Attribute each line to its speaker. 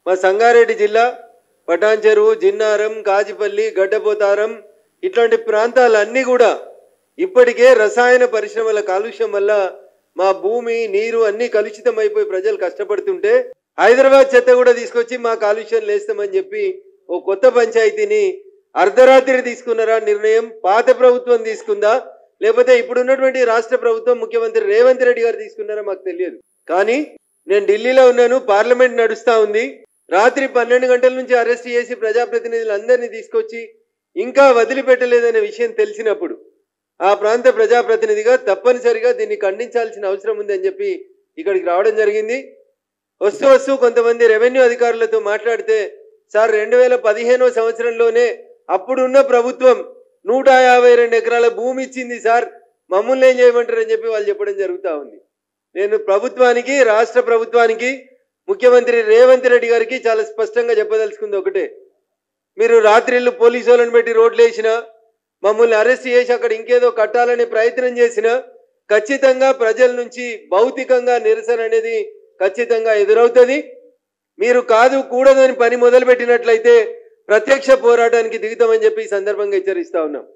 Speaker 1: మా సంగారెడ్డి జిల్లా పటాన్చెరువు, జిన్నారం, కాజిపల్లి, గడ్డపోతారం ఇట్లాంటి ప్రాంతాలన్నీ కూడా ఇప్పటికే రసాయన పరిశ్రమల కాలుష్యం వల్ల మా భూమి, నీరు అన్నీ కలుషితమైపోయి ప్రజలు కష్టపడుతుంటే హైదరాబాద్ చెత్త కూడా తీసుకొచ్చి మా కాలుష్యం లేస్తామని చెప్పి ఓ కొత్త పంచాయతీని అర్ధరాత్రి తీసుకున్నారా నిర్ణయం? పాత ప్రభుత్వం తీసుకుందా లేకపోతే ఇప్పుడున్నటువంటి రాష్ట్ర ప్రభుత్వం ముఖ్యమంత్రి రేవంత్ రెడ్డి గారు తీసుకున్నారా మాకు తెలియదు. కానీ నేను ఢిల్లీలో ఉన్నాను, పార్లమెంట్ నడుస్తూ ఉంది. రాత్రి 12 గంటల నుంచి అరెస్ట్ చేసి ప్రజాప్రతినిధులందరినీ తీసుకొచ్చి ఇంకా వదిలిపెట్టలేదనే విషయం తెలిసినప్పుడు ఆ ప్రాంత ప్రజాప్రతినిధిగా తప్పనిసరిగా దీన్ని ఖండించాల్సిన అవసరం ఉందని చెప్పి ఇక్కడికి రావడం జరిగింది. వస్తూ కొంతమంది రెవెన్యూ అధికారులతో మాట్లాడితే, సార్ 2015వ సంవత్సరంలోనే అప్పుడున్న ప్రభుత్వం 152 ఎకరాల భూమి ఇచ్చింది సార్, మమ్మల్ని ఏం చేయమంటారని చెప్పి వాళ్ళు చెప్పడం జరుగుతూ ఉంది. నేను ప్రభుత్వానికి, రాష్ట్ర ప్రభుత్వానికి, ముఖ్యమంత్రి రేవంత్ రెడ్డి గారికి చాలా స్పష్టంగా చెప్పదలుచుకుంది ఒకటే, మీరు రాత్రిళ్ళు పోలీసు వాళ్ళని పెట్టి రోడ్లు వేసినా, మమ్మల్ని అరెస్ట్ చేసి అక్కడ ఇంకేదో కట్టాలనే ప్రయత్నం చేసినా ఖచ్చితంగా ప్రజల నుంచి భౌతికంగా నిరసన అనేది ఖచ్చితంగా ఎదురవుతుంది. మీరు కాదు కూడదని పని మొదలుపెట్టినట్లయితే ప్రత్యక్ష పోరాటానికి దిగుతామని చెప్పి ఈ సందర్భంగా హెచ్చరిస్తా ఉన్నాం.